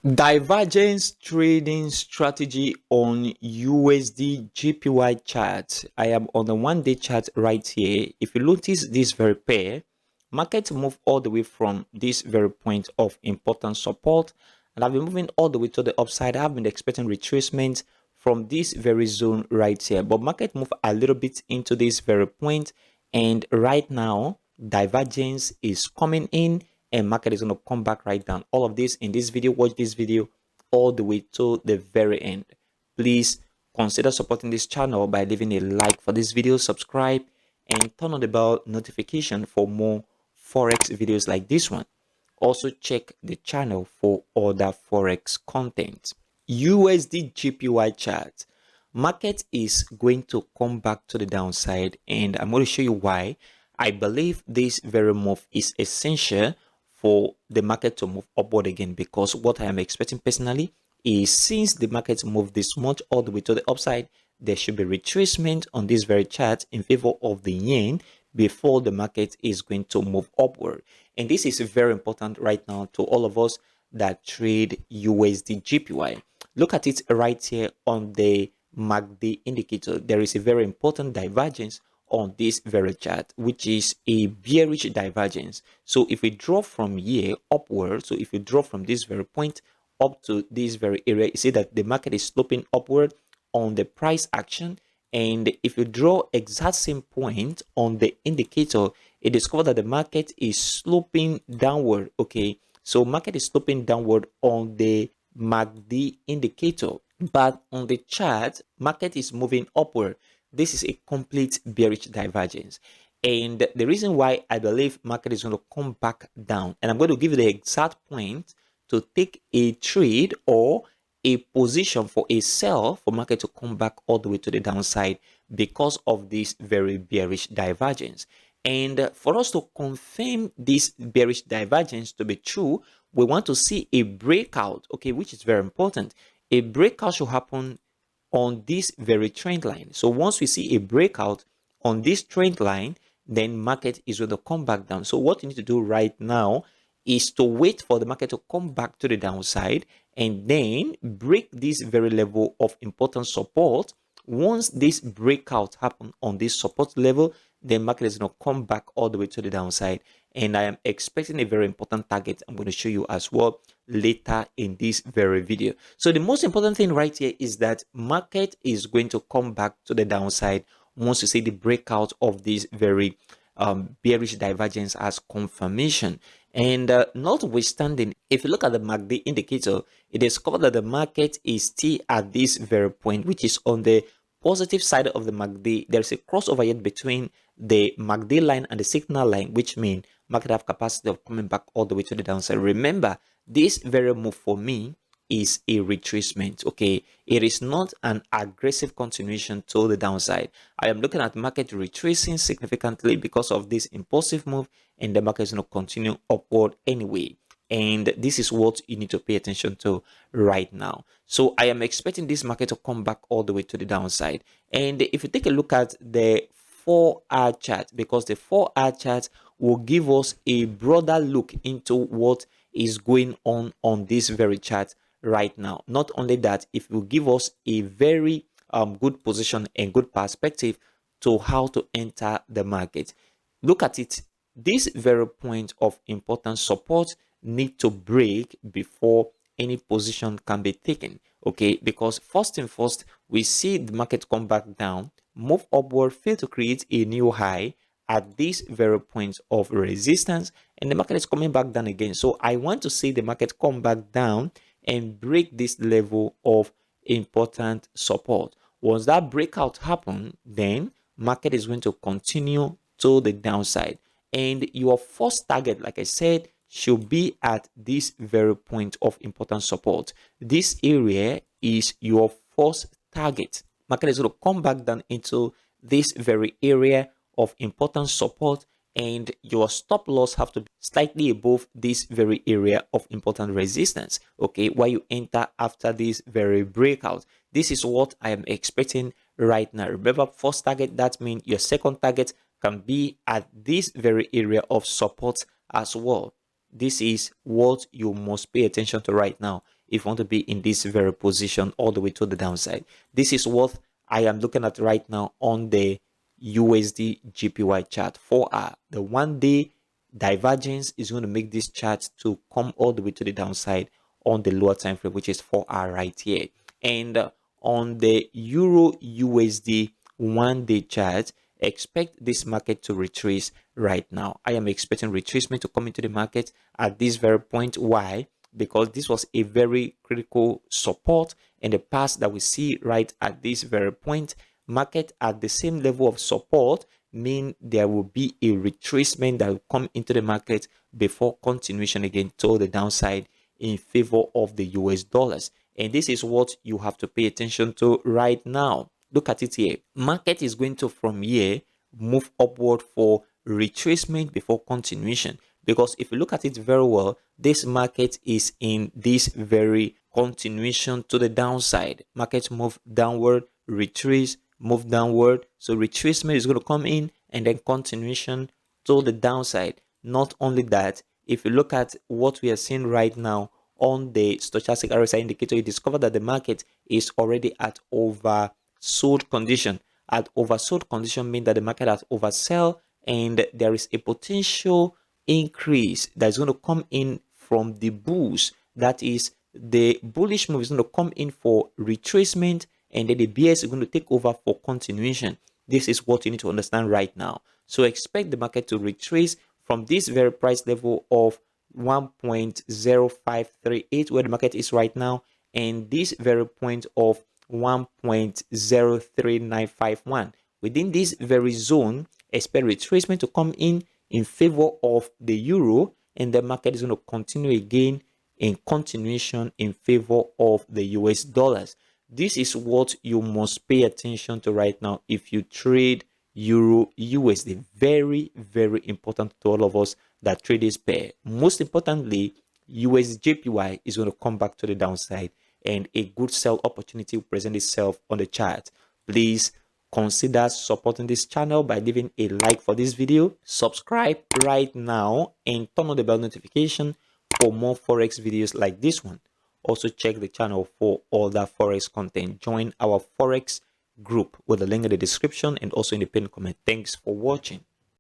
Divergence trading strategy on USDJPY chart. I am on the 1-day chart right here. If you notice this very pair, market move all the way from this very point of important support, and I've been moving all the way to the upside. I've been expecting retracement from this very zone right here, but market move a little bit into this very point, and right now divergence is coming in and market is going to come back right down. All of this in this video. Watch this video all the way to the very end. Please consider supporting this channel by leaving a like for this video, subscribe, and turn on the bell notification for more forex videos like this one. Also check the channel for other forex content. USDJPY chart. Market is going to come back to the downside, and I'm going to show you why. I believe this very move is essential for the market to move upward again, because what I am expecting personally is, since the market moved this much all the way to the upside, there should be retracement on this very chart in favor of the yen before the market is going to move upward. And this is very important right now to all of us that trade USD JPY. Look at it right here on the MACD indicator. There is a very important divergence on this very chart, which is a bearish divergence. So if we draw from here upward, so if you draw from this very point up to this very area, you see that the market is sloping upward on the price action. And if you draw exact same point on the indicator, it discovered that the market is sloping downward. Okay, so market is sloping downward on the MACD indicator, but on the chart, market is moving upward. This is a complete bearish divergence. And the reason why I believe market is going to come back down, and I'm going to give you the exact point to take a trade or a position for a sell for market to come back all the way to the downside because of this very bearish divergence. And for us to confirm this bearish divergence to be true, we want to see a breakout, okay, which is very important. A breakout should happen on this very trend line. So once we see a breakout on this trend line, then market is going to come back down. So what you need to do right now is to wait for the market to come back to the downside and then break this very level of important support. Once this breakout happens on this support level, the market is going to come back all the way to the downside. And I am expecting a very important target I'm going to show you as well later in this very video. So the most important thing right here is that market is going to come back to the downside once you see the breakout of this very bearish divergence as confirmation. And notwithstanding, if you look at the MACD indicator, it discovered that the market is still at this very point, which is on the positive side of the MACD. There's a crossover yet between the MACD line and the signal line, which means market have capacity of coming back all the way to the downside. Remember, this very move for me is a retracement. Okay, it is not an aggressive continuation to the downside. I am looking at market retracing significantly because of this impulsive move, and the market is going to continue upward anyway. And this is what you need to pay attention to right now. So I am expecting this market to come back all the way to the downside. And if you take a look at the 4-hour chart, because the 4-hour chart will give us a broader look into what is going on this very chart right now. Not only that, it will give us a very good position and good perspective to how to enter the market. Look at it. This very point of important support need to break before any position can be taken. Okay, because first and first, we see the market come back down, move upward, fail to create a new high at this very point of resistance, and the market is coming back down again. So I want to see the market come back down and break this level of important support. Once that breakout happens, then market is going to continue to the downside. And your first target, like I said, should be at this very point of important support. This area is your first target. Market is going to come back down into this very area of important support, and your stop loss have to be slightly above this very area of important resistance. Okay, while you enter after this very breakout, this is what I am expecting right now. Remember, first target, that means your second target can be at this very area of support as well. This is what you must pay attention to right now. if you want to be in this very position all the way to the downside. This is what I am looking at right now on the USD JPY chart. 4 hour, the 1-day divergence is going to make this chart to come all the way to the downside on the lower time frame, which is 4 hour right here. And on the Euro USD 1-day chart, expect this market to retrace right now. I am expecting retracement to come into the market at this very point. Why? Because this was a very critical support in the past that we see right at this very point. Market at the same level of support mean there will be a retracement that will come into the market before continuation again to the downside in favor of the US dollars. And this is what you have to pay attention to right now. Look at it here. Market is going to from here move upward for retracement before continuation, because if you look at it very well, this market is in this very continuation to the downside. Market move downward, retrace, move downward, so retracement is going to come in and then continuation to the downside. Not only that, if you look at what we are seeing right now on the stochastic RSI indicator, you discover that the market is already at oversold condition. At oversold condition means that the market has oversell, and there is a potential increase that's going to come in from the bulls. That is, the bullish move is going to come in for retracement, and then the bears is going to take over for continuation. This is what you need to understand right now. So expect the market to retrace from this very price level of 1.0538, where the market is right now, and this very point of 1.03951. Within this very zone, expect retracement to come in favor of the euro, and the market is going to continue again in continuation in favor of the US dollars. This is what you must pay attention to right now if you trade Euro USD. Very, very important to all of us that trade this pair. Most importantly, USDJPY is going to come back to the downside, and a good sell opportunity will present itself on the chart. Please consider supporting this channel by leaving a like for this video, subscribe right now, and turn on the bell notification for more forex videos like this one. Also check the channel for other forex content. Join our forex group with the link in the description and also in the pinned comment. Thanks for watching.